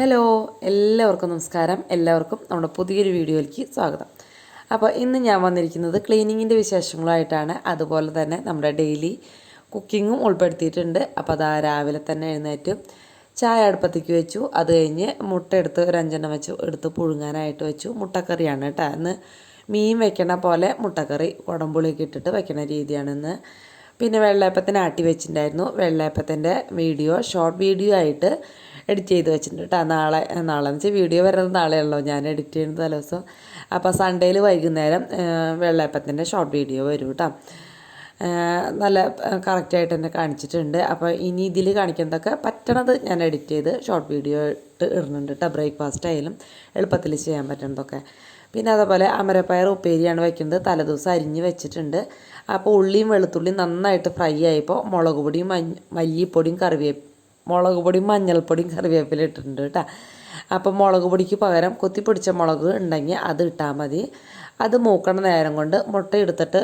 Hello, എല്ലാവർക്കും നമസ്കാരം. എല്ലാവർക്കും നമ്മുടെ പുതിയൊരു വീഡിയോയിലേക്ക് സ്വാഗതം. അപ്പോൾ ഇന്ന് ഞാൻ വന്നിരിക്കുന്നത് ക്ലീനിങ്ങിൻ്റെ വിശേഷങ്ങളായിട്ടാണ്. അതുപോലെ തന്നെ നമ്മുടെ ഡെയിലി കുക്കിങ്ങും ഉൾപ്പെടുത്തിയിട്ടുണ്ട്. അപ്പോൾ അതാ രാവിലെ തന്നെ എഴുന്നേറ്റ് ചായ അടുപ്പത്തേക്ക് വെച്ചു. അത് കഴിഞ്ഞ് മുട്ട എടുത്ത് ഒരു 5 വെച്ച് എടുത്ത് പുഴുങ്ങാനായിട്ട് വെച്ചു. മുട്ടക്കറിയാണ് കേട്ടോ. ഇന്ന് മീൻ വെക്കണ പോലെ മുട്ടക്കറി കുടംപുളിയൊക്കെ ഇട്ടിട്ട് വെക്കണ രീതിയാണിന്ന്. പിന്നെ വെള്ളയപ്പത്തിന് ആട്ടി വെച്ചിട്ടുണ്ടായിരുന്നു. വെള്ളയപ്പത്തിൻ്റെ ഷോർട്ട് വീഡിയോ ആയിട്ട് എഡിറ്റ് ചെയ്ത് വെച്ചിട്ടുണ്ട് കേട്ടോ. നാളെ എന്ന് വെച്ചാൽ വീഡിയോ വരുന്നത് നാളെയുള്ളൂ, ഞാൻ എഡിറ്റ് ചെയ്യുന്നത് തലേദിവസം. അപ്പോൾ സൺഡേയിൽ വൈകുന്നേരം വെള്ളയപ്പത്തിൻ്റെ ഷോർട്ട് വീഡിയോ വരും കേട്ടോ. നല്ല കറക്റ്റായിട്ട് തന്നെ കാണിച്ചിട്ടുണ്ട്. അപ്പോൾ ഇനി ഇതിൽ കാണിക്കുന്നതൊക്കെ പറ്റണത് ഞാൻ എഡിറ്റ് ചെയ്ത് ഷോർട്ട് വീഡിയോ ഇട്ട് ഇടുന്നുണ്ട് കേട്ടോ. ബ്രേക്ക്ഫാസ്റ്റ് ആയാലും എളുപ്പത്തിൽ ചെയ്യാൻ പറ്റുന്നതൊക്കെ. പിന്നെ അതേപോലെ അമരപ്പയർ ഉപ്പേരിയാണ് വയ്ക്കുന്നത്. തലേദിവസം അരിഞ്ഞ് വെച്ചിട്ടുണ്ട്. അപ്പോൾ ഉള്ളിയും വെളുത്തുള്ളിയും നന്നായിട്ട് ഫ്രൈ ആയപ്പോൾ മുളക് പൊടിയും മല്ലിപ്പൊടിയും മഞ്ഞൾപ്പൊടിയും കറിവേപ്പില ഇട്ടിട്ടുണ്ട് കേട്ടോ. അപ്പോൾ മുളക് പൊടിക്ക് പകരം കൊത്തിപ്പൊടിച്ച മുളക് ഉണ്ടെങ്കിൽ അത് ഇട്ടാൽ മതി. അത് മൂക്കണ നേരം കൊണ്ട് മുട്ട എടുത്തിട്ട്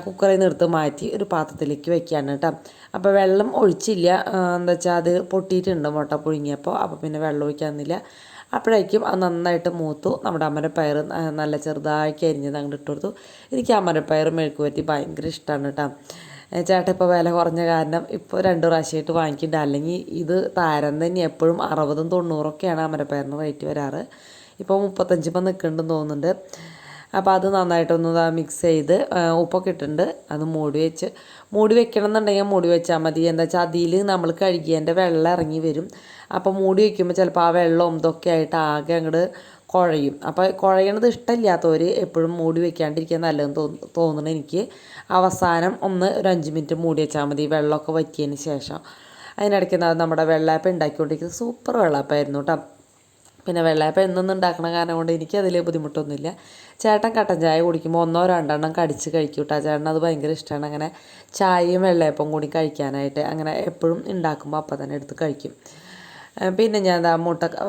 കുക്കറിൽ നിന്ന് എടുത്ത് മാറ്റി ഒരു പാത്രത്തിലേക്ക് വെക്കുകയാണ് കേട്ടോ. അപ്പോൾ വെള്ളം ഒഴിച്ചില്ല, എന്താ വെച്ചാൽ അത് പൊട്ടിയിട്ടുണ്ട് മുട്ട പുഴുങ്ങിയപ്പോൾ. അപ്പോൾ പിന്നെ വെള്ളം ഒഴിക്കാനില്ല. അപ്പോഴേക്കും അത് നന്നായിട്ട് മൂത്തു. നമ്മുടെ അമരപ്പയർ നല്ല ചെറുതാക്കി അരിഞ്ഞത് അങ്ങോട്ട് ഇട്ട് കൊടുത്തു. എനിക്ക് അമരപ്പയർ മെഴുക്ക് പറ്റി ഭയങ്കര ഇഷ്ടമാണ് കേട്ടോ. ചേട്ടൻ ഇപ്പോൾ വില കുറഞ്ഞ കാരണം ഇപ്പോൾ 2 പ്രാവശ്യമായിട്ട് വാങ്ങിക്കുന്നുണ്ട്. അല്ലെങ്കിൽ ഇത് താരം തന്നെ എപ്പോഴും 60ഉം 90ഒക്കെയാണ് അമരപ്പയറിന് റേറ്റ് വരാറ്. ഇപ്പോൾ 35 നിൽക്കുന്നുണ്ടെന്ന് തോന്നുന്നുണ്ട്. അപ്പോൾ അത് നന്നായിട്ടൊന്ന് മിക്സ് ചെയ്ത് ഉപ്പൊക്കെ ഇട്ടിട്ടുണ്ട്. അത് മൂടി വെക്കണം എന്നുണ്ടെങ്കിൽ മൂടി വെച്ചാൽ മതി. എന്താ വെച്ചാൽ അതിൽ നമ്മൾ കഴുകിയതിൻ്റെ വെള്ളം ഇറങ്ങി വരും. അപ്പോൾ മൂടി വയ്ക്കുമ്പോൾ ചിലപ്പോൾ ആ വെള്ളവും ഇതൊക്കെ ആയിട്ട് ആകെ അങ്ങോട്ട് കുഴയും. അപ്പോൾ കുഴയണത് ഇഷ്ടമില്ലാത്തവർ എപ്പോഴും മൂടി വെക്കാണ്ടിരിക്കാൻ നല്ലതെന്ന് തോന്നുന്നു എനിക്ക്. അവസാനം ഒരു 5 മിനിറ്റ് മൂടി വെച്ചാൽ മതി, വെള്ളമൊക്കെ വറ്റിയതിന് ശേഷം. അതിനിടയ്ക്ക് നമ്മുടെ വെള്ളയപ്പം ഉണ്ടാക്കിക്കൊണ്ടിരിക്കുന്നത് സൂപ്പർ വെള്ളയപ്പമായിരുന്നു കേട്ടോ. പിന്നെ വെള്ളയപ്പം എന്നൊന്നും ഉണ്ടാക്കണ കാരണം കൊണ്ട് എനിക്കതിൽ ബുദ്ധിമുട്ടൊന്നുമില്ല. ചേട്ടൻ കട്ടൻ ചായ കുടിക്കുമ്പോൾ 1-2 കടിച്ച് കഴിക്കും കേട്ടോ. ചേട്ടൻ അത് ഭയങ്കര ഇഷ്ടമാണ്. അങ്ങനെ ചായയും വെള്ളയപ്പം കൂടി കഴിക്കാനായിട്ട് അങ്ങനെ എപ്പോഴും ഉണ്ടാക്കുമ്പോൾ അപ്പം തന്നെ എടുത്ത് കഴിക്കും. പിന്നെ ഞാൻ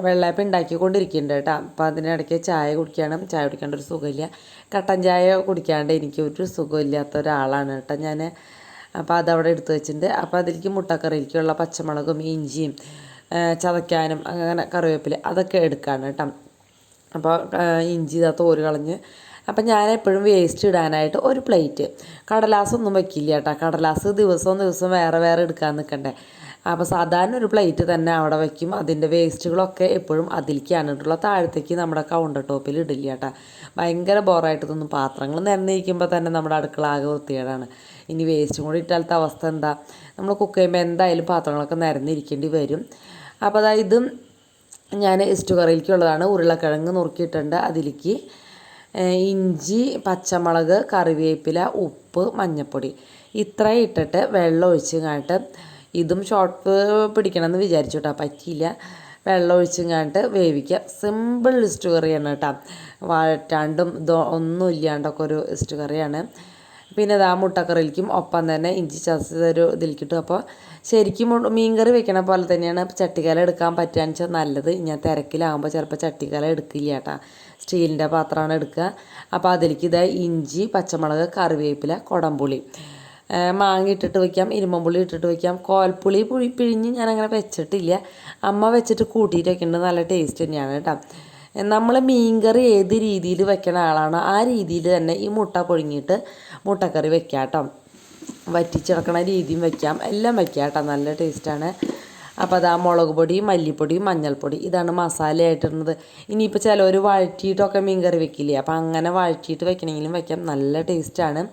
വെള്ളയപ്പം ഉണ്ടാക്കിക്കൊണ്ടിരിക്കുന്നുണ്ട് കേട്ടോ. അപ്പോൾ അതിനിടയ്ക്ക് ചായ കുടിക്കാണ്ട് ഒരു സുഖമില്ല. കട്ടൻ ചായ കുടിക്കാണ്ട് എനിക്ക് ഒരു സുഖമില്ലാത്ത ഒരാളാണ് കേട്ടോ ഞാൻ. അപ്പോൾ അതവിടെ എടുത്ത് വെച്ചിട്ടുണ്ട്. അപ്പോൾ അതിലേക്ക് മുട്ടക്കറിയിലേക്കുള്ള പച്ചമുളകും ഇഞ്ചിയും ചതയ്ക്കാനും അങ്ങനെ കറിവേപ്പില അതൊക്കെ എടുക്കാണ് കേട്ടോ. അപ്പോൾ ഇഞ്ചി തോല് കളഞ്ഞ്. അപ്പം ഞാൻ എപ്പോഴും വേസ്റ്റ് ഇടാനായിട്ട് ഒരു പ്ലേറ്റ്, കടലാസൊന്നും വയ്ക്കില്ല കേട്ടോ. കടലാസ് ദിവസം വേറെ എടുക്കാൻ നിൽക്കണ്ടേ. അപ്പോൾ സാധാരണ ഒരു പ്ലേറ്റ് തന്നെ അവിടെ വയ്ക്കും. അതിൻ്റെ വേസ്റ്റുകളൊക്കെ എപ്പോഴും അതിലേക്കാണ് ഇട്ടുള്ള, താഴത്തേക്ക് നമ്മുടെ കൗണ്ടർ ടോപ്പിൽ ഇടില്ല കേട്ടോ. ഭയങ്കര ബോറായിട്ട് തോന്നും. പാത്രങ്ങൾ നിരന്നിരിക്കുമ്പോൾ തന്നെ നമ്മുടെ അടുക്കള ആകെ വൃത്തികേടാണ്. ഇനി വേസ്റ്റും കൂടി ഇട്ടാലത്തെ അവസ്ഥ എന്താ? നമ്മൾ കുക്ക് ചെയ്യുമ്പോൾ എന്തായാലും പാത്രങ്ങളൊക്കെ നിരന്നിരിക്കേണ്ടി വരും. അപ്പോൾ അതായത് ഇതും ഞാൻ കറിയിലേക്കുള്ളതാണ്. ഉരുളക്കിഴങ്ങ് നുറുക്കിയിട്ടുണ്ട്. അതിലേക്ക് ഇഞ്ചി, പച്ചമുളക്, കറിവേപ്പില, ഉപ്പ്, മഞ്ഞൾപ്പൊടി ഇത്രയും ഇട്ടിട്ട് വെള്ളം ഒഴിച്ച് ഇതും ഷോർട്ട് പിടിക്കണമെന്ന് വിചാരിച്ചു കേട്ടോ, പറ്റിയില്ല. വെള്ളം ഒഴിച്ച് വേവിക്കുക. സിമ്പിൾ കറിയാണ് കേട്ടോ. വഴറ്റാണ്ടും ഒന്നും ഇല്ലാണ്ടൊക്കെ ഒരു കറിയാണ്. പിന്നെ മുട്ടക്കറിയിലേക്കും ഒപ്പം തന്നെ ഇഞ്ചി ചതച്ചതൊരു ഇതിലേക്കിട്ടു. അപ്പോൾ ശരിക്കും മീൻകറി വെക്കണ പോലെ തന്നെയാണ് ചട്ടിക്കല എടുക്കാൻ പറ്റുകയെന്ന് വെച്ചാൽ നല്ലത്. ഞാൻ തിരക്കിലാകുമ്പോൾ ചിലപ്പോൾ ചട്ടിക്കല എടുക്കില്ല കേട്ടോ, സ്റ്റീലിൻ്റെ പാത്രമാണ് എടുക്കുക. അപ്പോൾ അതിലേക്ക് ഇഞ്ചി, പച്ചമുളക്, കറിവേപ്പില, കുടംപുളി, മാങ്ങ ഇട്ടിട്ട് വയ്ക്കാം, ഇരുമ്പുളി ഇട്ടിട്ട് വയ്ക്കാം. കോൽപ്പുളി പിഴിഞ്ഞ് ഞാനങ്ങനെ വെച്ചിട്ടില്ല. അമ്മ വെച്ചിട്ട് കൂട്ടിയിട്ട് വെക്കുന്നത് നല്ല ടേസ്റ്റ് തന്നെയാണ് കേട്ടോ. നമ്മൾ മീൻകറി ഏത് രീതിയിൽ വെക്കണ ആളാണോ ആ രീതിയിൽ തന്നെ ഈ മുട്ട പുഴുങ്ങിയിട്ട് മുട്ടക്കറി വെക്കാം കേട്ടോ. വറ്റിച്ചിറക്കണ രീതിയും വെക്കാം, എല്ലാം വെക്കാം കേട്ടോ. നല്ല ടേസ്റ്റാണ്. അപ്പോൾ അത് മുളക് പൊടി, മല്ലിപ്പൊടി, മഞ്ഞൾപ്പൊടി ഇതാണ് മസാലയായിട്ടിരുന്നത്. ഇനിയിപ്പോൾ ചിലവർ വഴറ്റിയിട്ടൊക്കെ മീൻകറി വെക്കില്ലേ, അപ്പോൾ അങ്ങനെ വഴറ്റിയിട്ട് വെക്കണമെങ്കിലും വെക്കാം, നല്ല ടേസ്റ്റാണ്.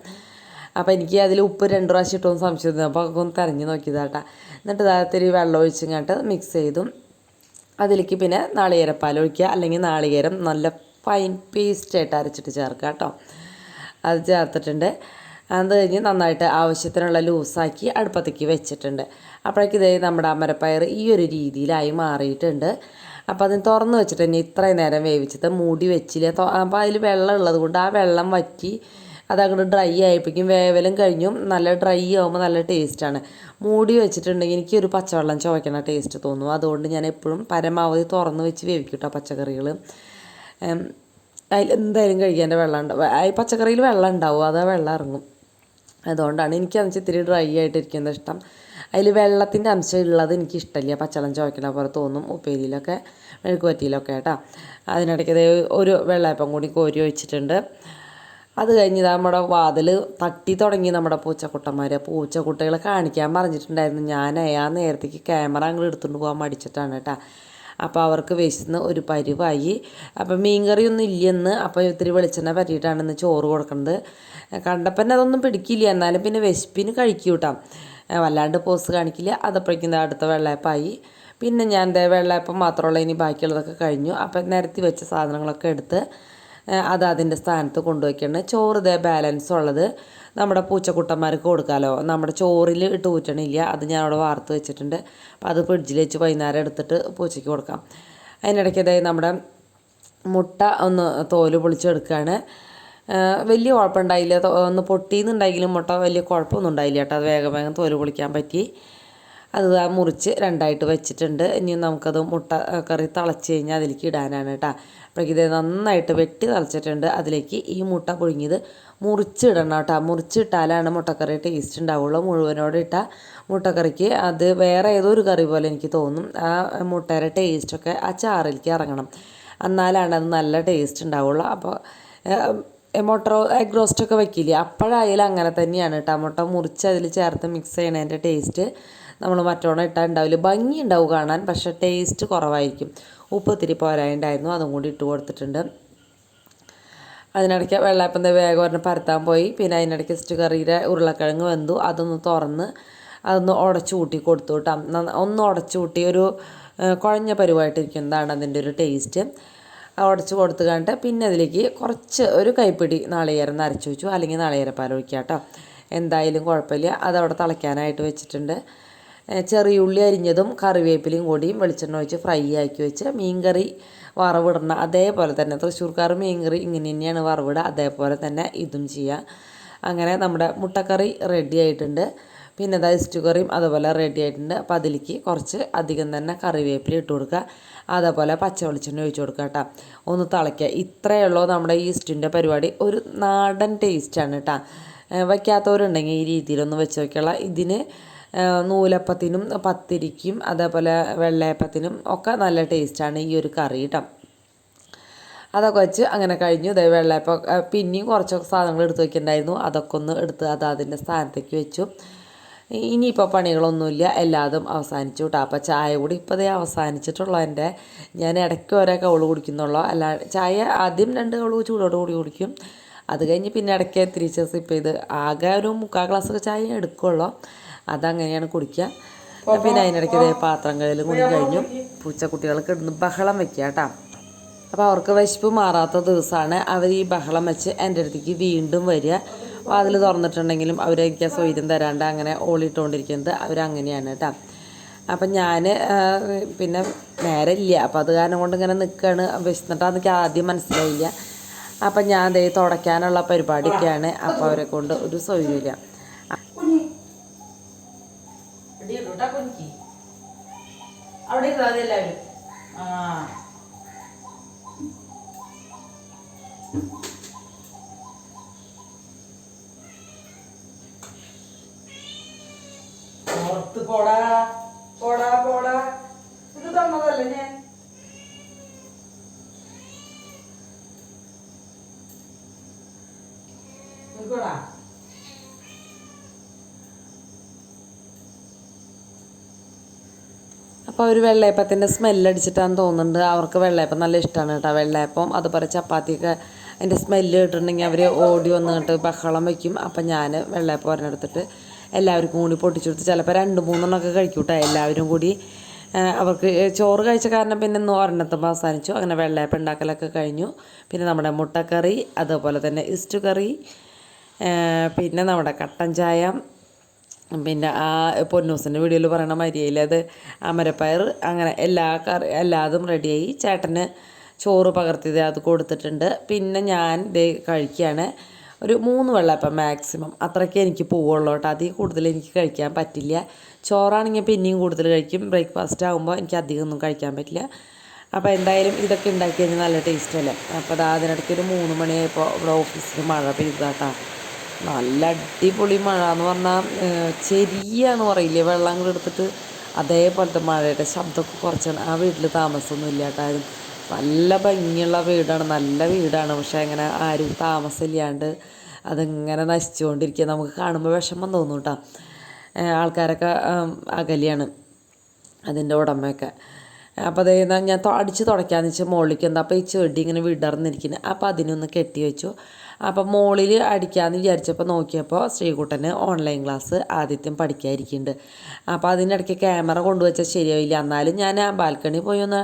അപ്പോൾ എനിക്ക് അതിൽ ഉപ്പ് 2 പ്രാവശ്യം ഇട്ടൊന്ന് സംശയം, അപ്പോൾ ഒന്ന് തിരഞ്ഞ് നോക്കിയതാട്ടാ. എന്നിട്ട് ഇത്തിരി വെള്ളം ഒഴിച്ചിങ്ങോട്ട് മിക്സ് ചെയ്തു. അതിലേക്ക് പിന്നെ നാളികേരപ്പാൽ ഒഴിക്കുക, അല്ലെങ്കിൽ നാളികേരം നല്ല ഫൈൻ പേസ്റ്റായിട്ട് അരച്ചിട്ട് ചേർക്കുക കേട്ടോ. അത് ചേർത്തിട്ടുണ്ട്. അത് കഴിഞ്ഞ് നന്നായിട്ട് ആവശ്യത്തിനുള്ള ലൂസാക്കി അടുപ്പത്തേക്ക് വെച്ചിട്ടുണ്ട്. അപ്പോഴേക്ക് നമ്മുടെ അമരപ്പയർ ഈ ഒരു രീതിയിലായി മാറിയിട്ടുണ്ട്. അപ്പോൾ അതിന് തുറന്ന് വെച്ചിട്ട് തന്നെ ഇത്രയും നേരം വേവിച്ചത് മൂടി വെച്ചില്ല. അപ്പോൾ അതിൽ വെള്ളം ഉള്ളത് കൊണ്ട് ആ വെള്ളം വറ്റി അതങ്ങോട്ട് ഡ്രൈ ആയപ്പോഴേക്കും വേവലും കഴിഞ്ഞും. നല്ല ഡ്രൈ ആകുമ്പോൾ നല്ല ടേസ്റ്റാണ്. മൂടി വെച്ചിട്ടുണ്ടെങ്കിൽ എനിക്കൊരു പച്ചവെള്ളം ചുവയ്ക്കണ ടേസ്റ്റ് തോന്നും. അതുകൊണ്ട് ഞാൻ എപ്പോഴും പരമാവധി തുറന്ന് വെച്ച് വേവിക്കും കേട്ടോ പച്ചക്കറികൾ. അതിൽ എന്തായാലും കഴിക്കാൻ്റെ വെള്ളം ഉണ്ടാവും, പച്ചക്കറിയിൽ വെള്ളം ഉണ്ടാവും, അത് വെള്ളം ഇറങ്ങും. അതുകൊണ്ടാണ് എനിക്കതെന്ന് വെച്ചാൽ ഇത്തിരി ഡ്രൈ ആയിട്ടിരിക്കുന്നത് ഇഷ്ടം. അതിൽ വെള്ളത്തിൻ്റെ അംശം ഉള്ളത് എനിക്കിഷ്ടമില്ല. പച്ചവെള്ളം ചുവയ്ക്കണ പോലെ തോന്നും ഉപ്പേരിയിലൊക്കെ മെഴുക്ക് വറ്റിയിലൊക്കെ കേട്ടോ. അതിനിടയ്ക്ക് ഒരു വെള്ളയപ്പം കൂടി കോരി ഒഴിച്ചിട്ടുണ്ട്. അത് കഴിഞ്ഞ് നമ്മുടെ വാതിൽ തട്ടി തുടങ്ങി നമ്മുടെ പൂച്ചക്കുട്ടന്മാർ. പൂച്ചക്കുട്ടികളെ കാണിക്കാൻ പറഞ്ഞിട്ടുണ്ടായിരുന്നു. ഞാൻ ആ നേരത്തേക്ക് ക്യാമറ അങ്ങോട്ട് എടുത്തുകൊണ്ട് പോകാൻ മടിച്ചിട്ടാണ് കേട്ടോ. അപ്പോൾ അവർക്ക് വിശന്ന് ഒരു പരിവായി. അപ്പം മീൻകറിയൊന്നും ഇല്ലെന്ന്. അപ്പോൾ ഇത്തിരി വെളിച്ചെണ്ണ പറ്റിയിട്ടാണ് ഇന്ന് ചോറ് കൊടുക്കുന്നത്. കണ്ടപ്പം അതൊന്നും പിടിക്കില്ല, എന്നാലും പിന്നെ വിശപ്പിന് കഴിക്കും കേട്ടോ, വല്ലാണ്ട് പോസ് കാണിക്കില്ല. അതപ്പോഴേക്കും അടുത്ത വെള്ളയപ്പമായി. പിന്നെ ഞാൻ വെള്ളയപ്പം മാത്രമുള്ള ഇനി ബാക്കിയുള്ളതൊക്കെ കഴിഞ്ഞു. അപ്പം നിരത്തി വെച്ച സാധനങ്ങളൊക്കെ എടുത്ത് അത് അതിൻ്റെ സ്ഥാനത്ത് കൊണ്ടുവയ്ക്കണം. ചോറ് ബാലൻസ് ഉള്ളത് നമ്മുടെ പൂച്ചക്കുട്ടന്മാർക്ക് കൊടുക്കാമല്ലോ. നമ്മുടെ ചോറിൽ ഇട്ട് ഊറ്റണില്ല, അത് ഞാൻ അവിടെ വാർത്ത് വെച്ചിട്ടുണ്ട്. അപ്പോൾ അത് ഫ്രിഡ്ജിൽ വെച്ച് വൈകുന്നേരം എടുത്തിട്ട് പൂച്ചയ്ക്ക് കൊടുക്കാം. അതിനിടയ്ക്ക് നമ്മുടെ മുട്ട ഒന്ന് തോല് പൊളിച്ചെടുക്കുകയാണ്. വലിയ കുഴപ്പമുണ്ടായില്ല, ഒന്ന് പൊട്ടിയെന്നുണ്ടെങ്കിലും മുട്ട വലിയ കുഴപ്പമൊന്നും ഉണ്ടായില്ല കേട്ടോ. അത് വേഗം വേഗം തോല് പൊളിക്കാൻ പറ്റി. അത് മുറിച്ച് രണ്ടായിട്ട് വെച്ചിട്ടുണ്ട്. ഇനി നമുക്കത് മുട്ട കറി തിളച്ച് കഴിഞ്ഞാൽ അതിലേക്ക് ഇടാനാണ് കേട്ടോ. അപ്പോഴേക്കും ഇത് നന്നായിട്ട് വെട്ടി തിളച്ചിട്ടുണ്ട്. അതിലേക്ക് ഈ മുട്ട പുഴുങ്ങിയത് മുറിച്ചിടണം കേട്ടോ. മുറിച്ചിട്ടാലാണ് മുട്ടക്കറി ടേസ്റ്റ് ഉണ്ടാവുള്ളൂ. മുഴുവനോടെ ഇട്ടാൽ മുട്ടക്കറിക്ക് അത് വേറെ ഏതോ ഒരു കറി പോലെ എനിക്ക് തോന്നും. ആ മുട്ടയുടെ ടേസ്റ്റൊക്കെ ആ ചാറിലേക്ക് ഇറങ്ങണം, എന്നാലാണ് അത് നല്ല ടേസ്റ്റ് ഉണ്ടാവുള്ളൂ. അപ്പോൾ മുട്ട എഗ് റോസ്റ്റൊക്കെ വെക്കില്ലേ, അപ്പോഴായാലും അങ്ങനെ തന്നെയാണ് കേട്ടോ. മുട്ട മുറിച്ച് അതിൽ ചേർത്ത് മിക്സ് ചെയ്യണതിൻ്റെ ടേസ്റ്റ് നമ്മൾ മറ്റോണം ഇട്ടാൽ ഉണ്ടാവില്ല. ഭംഗി ഉണ്ടാവും കാണാൻ, പക്ഷേ ടേസ്റ്റ് കുറവായിരിക്കും. ഉപ്പ് ഇത്തിരി പോരായുണ്ടായിരുന്നു, അതും കൂടി ഇട്ട് കൊടുത്തിട്ടുണ്ട്. അതിനിടയ്ക്ക് വെള്ളയപ്പം വേഗം ഒരെണ്ണം പരത്താൻ പോയി. പിന്നെ അതിനിടയ്ക്ക് ഇസ്റ്റ് കറിയുടെ ഉരുളക്കിഴങ്ങ് വെന്തു. അതൊന്ന് തുറന്ന് അതൊന്ന് ഉടച്ചു കൂട്ടി കൊടുത്തു കേട്ടോ. ഒന്ന് ഉടച്ചു കൂട്ടി ഒരു കുഴഞ്ഞ പരുവായിട്ടിരിക്കുന്നതാണ് അതിൻ്റെ ഒരു ടേസ്റ്റ്. ഉടച്ച് കൊടുത്ത് കണ്ട് പിന്നെ അതിലേക്ക് കുറച്ച് ഒരു കൈപ്പിടി നാളികേരം നരച്ച് വെച്ചു, അല്ലെങ്കിൽ നാളികേരപ്പാൽ ഒഴിക്കുക കേട്ടോ. എന്തായാലും കുഴപ്പമില്ല. അതവിടെ തിളയ്ക്കാനായിട്ട് വെച്ചിട്ടുണ്ട്. ചെറിയുള്ളി അരിഞ്ഞതും കറിവേപ്പിലയും കൂടിയും വെളിച്ചെണ്ണ ഒഴിച്ച് ഫ്രൈ ആക്കി വെച്ച് മീൻകറി വറവിടണം. അതേപോലെ തന്നെ തൃശ്ശൂർക്കാർ മീൻകറി ഇങ്ങനെ തന്നെയാണ് വറവിടുക, അതേപോലെ തന്നെ ഇതും ചെയ്യുക. അങ്ങനെ നമ്മുടെ മുട്ടക്കറി റെഡി ആയിട്ടുണ്ട്. പിന്നെ അതായത് സ്റ്റു കറിയും അതുപോലെ റെഡി ആയിട്ടുണ്ട്. അപ്പോൾ അതിലേക്ക് കുറച്ച് അധികം തന്നെ കറിവേപ്പില ഇട്ട് കൊടുക്കുക, അതേപോലെ പച്ച വെളിച്ചെണ്ണ ഒഴിച്ച് കൊടുക്കുക കേട്ടോ. ഒന്ന് തിളയ്ക്കുക. ഇത്രയേ ഉള്ളൂ നമ്മുടെ ഈ സ്റ്റൂവിൻ്റെ പരിപാടി. ഒരു നാടൻ ടേസ്റ്റാണ് കേട്ടോ. വയ്ക്കാത്തവരുണ്ടെങ്കിൽ ഈ രീതിയിലൊന്ന് വെച്ച് നോക്കിയുള്ള. ഇതിന് നൂലപ്പത്തിനും പത്തിരിക്കും അതേപോലെ വെള്ളയപ്പത്തിനും ഒക്കെ നല്ല ടേസ്റ്റാണ് ഈ ഒരു കറി കേട്ടോ. അതൊക്കെ വെച്ച് അങ്ങനെ കഴിഞ്ഞു. വെള്ളയപ്പം പിന്നെയും കുറച്ചൊക്കെ സാധനങ്ങൾ എടുത്ത് വയ്ക്കുന്നുണ്ടായിരുന്നു, അതൊക്കെ ഒന്ന് എടുത്ത് അത് അതിൻ്റെ സ്ഥാനത്തേക്ക് വെച്ചു. ഇനിയിപ്പോൾ പണികളൊന്നുമില്ല, എല്ലാതും അവസാനിച്ചു കേട്ടോ. അപ്പോൾ ചായ കൂടി ഇപ്പോൾ അവസാനിച്ചിട്ടുള്ളൂ എൻ്റെ. ഞാൻ ഇടയ്ക്ക് ഓരോ കവള് കുടിക്കുന്നുള്ളൂ. അല്ല, ചായ ആദ്യം 2 കവള് ചൂടോട് കൂടി കുടിക്കും. അത് കഴിഞ്ഞ് പിന്നെ ഇടയ്ക്ക് തിരിച്ച് സിപ്പ് ചെയ്ത് ആകെ ഒരു 3/4 ഗ്ലാസ് ചായ എടുക്കുള്ളൂ. അതങ്ങനെയാണ് കുടിക്കുക. പിന്നെ അതിനിടയ്ക്ക് പാത്രം കഴുകലും കൂടി കഴിഞ്ഞു. പൂച്ചക്കുട്ടികൾക്ക് ഇടുന്ന് ബഹളം വെക്കുക കേട്ടോ. അപ്പോൾ അവർക്ക് വിശപ്പ് മാറാത്ത ദിവസമാണ് അവർ ഈ ബഹളം വെച്ച് എൻ്റെ അടുത്തേക്ക് വീണ്ടും വരിക. വാതിൽ തുറന്നിട്ടുണ്ടെങ്കിലും അവരെനിക്ക് സ്വൈര്യം തരാണ്ട് അങ്ങനെ ഓളിയിട്ടുകൊണ്ടിരിക്കുന്നത് അവരങ്ങനെയാണ് കേട്ടോ. അപ്പം ഞാൻ പിന്നെ നേരെ ഇല്ല, അപ്പം അത് കാരണം കൊണ്ട് ഇങ്ങനെ നിൽക്കുകയാണ്. വിശന്നിട്ടാന്ന് എനിക്ക് ആദ്യം മനസ്സിലായില്ല. അപ്പം ഞാൻ തുടയ്ക്കാനുള്ള പരിപാടിയൊക്കെയാണ്. അപ്പോൾ അവരെ കൊണ്ട് ഒരു സ്വൈര്യമില്ല. അവിടെ എല്ലാവരും പുറത്ത് പോടാ പോടാ പോടാ. ഇത് തന്നതല്ലേ ഞാൻ. നിൽക്കോടാ. അപ്പോൾ ഒരു വെള്ളയപ്പത്തിൻ്റെ സ്മെല്ലടിച്ചിട്ടാന്ന് തോന്നുന്നുണ്ട്. അവർക്ക് വെള്ളയപ്പം നല്ല ഇഷ്ടമാണ് കേട്ടോ. വെള്ളയപ്പം അതുപോലെ ചപ്പാത്തിയൊക്കെ അതിൻ്റെ സ്മെല്ല് കിട്ടുന്നുണ്ടെങ്കിൽ അവർ ഓടി വന്നിട്ട് ബഹളം വയ്ക്കും. അപ്പം ഞാൻ വെള്ളയപ്പം ഒരെണ്ണെടുത്തിട്ട് എല്ലാവർക്കും കൂടി പൊട്ടിച്ചെടുത്ത് ചിലപ്പോൾ 2-3 കഴിക്കും കേട്ടോ. എല്ലാവരും കൂടി അവർക്ക് ചോറ് കഴിച്ച കാരണം പിന്നെ ഇന്ന് ഒരെണ്ണത്തുമ്പോൾ അവസാനിച്ചു. അങ്ങനെ വെള്ളയപ്പം ഉണ്ടാക്കലൊക്കെ കഴിഞ്ഞു. പിന്നെ നമ്മുടെ മുട്ടക്കറി, അതുപോലെ തന്നെ ഇസ്റ്റു കറി, പിന്നെ നമ്മുടെ കട്ടൻ ചായ, പിന്നെ ആ പൊന്നൂസിൻ്റെ വീഡിയോയിൽ പറയണ മരിയയിൽ അത് അമരപ്പയർ, അങ്ങനെ എല്ലാതും റെഡിയായി. ചേട്ടന് ചോറ് പകർത്തിയത് അത് കൊടുത്തിട്ടുണ്ട്. പിന്നെ ഞാൻ കഴിക്കുകയാണ്. ഒരു 3 വെള്ളയപ്പം മാക്സിമം, അത്രയ്ക്ക് എനിക്ക് പോവുള്ളൂ കേട്ടോ. അതിൽ കൂടുതൽ എനിക്ക് കഴിക്കാൻ പറ്റില്ല. ചോറാണെങ്കിൽ പിന്നെയും കൂടുതൽ കഴിക്കും. ബ്രേക്ക്ഫാസ്റ്റ് ആകുമ്പോൾ എനിക്ക് അധികം ഒന്നും കഴിക്കാൻ പറ്റില്ല. അപ്പോൾ എന്തായാലും ഇതൊക്കെ ഉണ്ടാക്കി കഴിഞ്ഞാൽ നല്ല ടേസ്റ്റ് അല്ലേ. അപ്പോൾ അതിനിടയ്ക്ക് ഒരു 3 മണിയായപ്പോൾ ഇവിടെ ഓഫീസിൽ മഴ പെയ്തതാട്ടോ. നല്ല അടിപൊളി മഴ എന്ന് പറഞ്ഞാൽ ചെരിയാന്ന് പറയില്ലേ, വെള്ളം അങ്ങോട്ട് എടുത്തിട്ട് അതേപോലത്തെ മഴയുടെ ശബ്ദമൊക്കെ കുറച്ചാണ്. ആ വീട്ടിൽ താമസമൊന്നും ഇല്ല കേട്ടോ. നല്ല ഭംഗിയുള്ള വീടാണ്, നല്ല വീടാണ്. പക്ഷേ അങ്ങനെ ആരും താമസമില്ലാണ്ട് അതിങ്ങനെ നശിച്ചുകൊണ്ടിരിക്കുക. നമുക്ക് കാണുമ്പോൾ വിഷമം തോന്നും കേട്ടോ. ആൾക്കാരൊക്കെ അകലെയാണ് അതിൻ്റെ ഉടമയൊക്കെ. അപ്പോൾ അതേ ഞാൻ അടിച്ച് തുടയ്ക്കാന്ന് വെച്ചാൽ മുകളിലേക്ക് എന്താ, അപ്പോൾ ഈ ചെടി ഇങ്ങനെ വിടർന്നിരിക്കുന്നത്. അപ്പോൾ അതിനൊന്ന് കെട്ടി വെച്ചു. അപ്പോൾ മുകളിൽ അടിക്കാമെന്ന് വിചാരിച്ചപ്പോൾ നോക്കിയപ്പോൾ ശ്രീകുട്ടന് ഓൺലൈൻ ക്ലാസ് ആദ്യം പഠിക്കാതിരിക്കുന്നുണ്ട്. അപ്പോൾ അതിനിടയ്ക്ക് ക്യാമറ കൊണ്ടുവച്ചാൽ ശരിയാവില്ല. എന്നാലും ഞാൻ ആ ബാൽക്കണി പോയി ഒന്ന്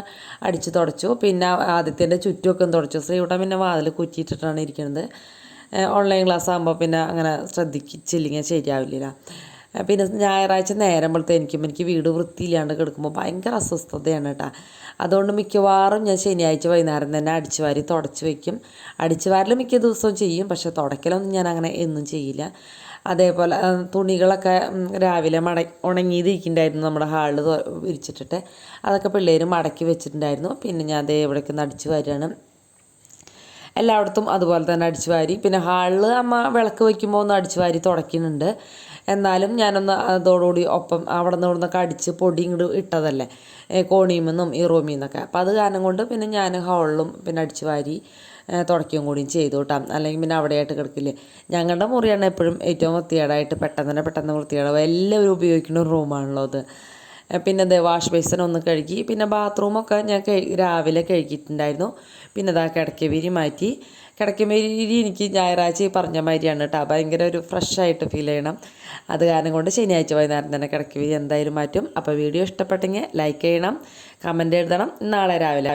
അടിച്ച് തുടച്ചു. പിന്നെ ആദ്യത്തിൻ്റെ ചുറ്റുമൊക്കെ ഒന്ന് തുടച്ചു. ശ്രീകുട്ടൻ പിന്നെ വാതിൽ കുറ്റിയിട്ടിട്ടാണ് ഇരിക്കുന്നത്. ഓൺലൈൻ ക്ലാസ് ആകുമ്പോൾ പിന്നെ അങ്ങനെ ശ്രദ്ധിച്ചില്ലെങ്കിൽ ശരിയാവില്ല. പിന്നെ ഞായറാഴ്ച നേരം വെളുത്ത് എനിക്ക് വീട് വൃത്തിയില്ലാണ്ട് കിടക്കുമ്പോൾ ഭയങ്കര അസ്വസ്ഥതയാണ് കേട്ടോ. അതുകൊണ്ട് മിക്കവാറും ഞാൻ ശനിയാഴ്ച വൈകുന്നേരം തന്നെ അടിച്ചു വാരി തുടച്ച് വയ്ക്കും. അടിച്ചു വാരൽ മിക്ക ദിവസവും ചെയ്യും, പക്ഷേ തുടയ്ക്കലൊന്നും ഞാൻ അങ്ങനെ എന്നും ചെയ്യില്ല. അതേപോലെ തുണികളൊക്കെ രാവിലെ ഉണങ്ങിയിരിക്കുന്നുണ്ടായിരുന്നു നമ്മുടെ ഹാളിൽ വിരിച്ചിട്ടിട്ട്. അതൊക്കെ പിള്ളേർ മടക്കി വെച്ചിട്ടുണ്ടായിരുന്നു. പിന്നെ ഞാൻ അതേ ഇവിടേക്ക് ഒന്ന് അടിച്ചു വാരുകയാണ്. എല്ലായിടത്തും അതുപോലെ തന്നെ അടിച്ചു വാരി. പിന്നെ ഹാളിൽ അമ്മ വിളക്ക് വയ്ക്കുമ്പോൾ ഒന്ന് അടിച്ചു വാരി തുടയ്ക്കുന്നുണ്ട്. എന്നാലും ഞാനൊന്ന് അതോടുകൂടി ഒപ്പം അവിടെ നിന്ന് ഇവിടുന്നൊക്കെ അടിച്ച് പൊടി ഇങ്ങോട്ട് ഇട്ടതല്ലേ, കോണിയിൽ നിന്നും ഈ റൂമിൽ നിന്നൊക്കെ. അപ്പോൾ അത് കാരണം കൊണ്ട് പിന്നെ ഞാൻ ഹാളിലും പിന്നെ അടിച്ചു വാരി തുടയ്ക്കുകയും കൂടിയും ചെയ്തു കേട്ടോ. അല്ലെങ്കിൽ പിന്നെ അവിടെയായിട്ട് കിടക്കില്ലേ. ഞങ്ങളുടെ മുറിയാണ് എപ്പോഴും ഏറ്റവും വൃത്തികേടായിട്ട് പെട്ടെന്ന് വൃത്തികേടാവും. എല്ലാവരും ഉപയോഗിക്കുന്ന ഒരു റൂമാണല്ലോ അത്. പിന്നെ അത് വാഷ് ബേസിൻ ഒന്ന് കഴുകി. പിന്നെ ബാത്റൂമൊക്കെ ഞാൻ രാവിലെ കഴുകിയിട്ടുണ്ടായിരുന്നു. പിന്നെ അതാ കിടക്കവിരി മാറ്റി. കിടക്കവിരി എനിക്ക് ഞായറാഴ്ച പറഞ്ഞ മാതിരിയാണ് കേട്ടോ, ഭയങ്കര ഒരു ഫ്രഷായിട്ട് ഫീൽ ചെയ്യണം. അത് കാരണം കൊണ്ട് ശനിയാഴ്ച വൈകുന്നേരം തന്നെ കിടക്കവിരി എന്തായാലും മാറ്റും. അപ്പോൾ വീഡിയോ ഇഷ്ടപ്പെട്ടെങ്കിൽ ലൈക്ക് ചെയ്യണം, കമൻറ്റ് എഴുതണം. നാളെ രാവിലെ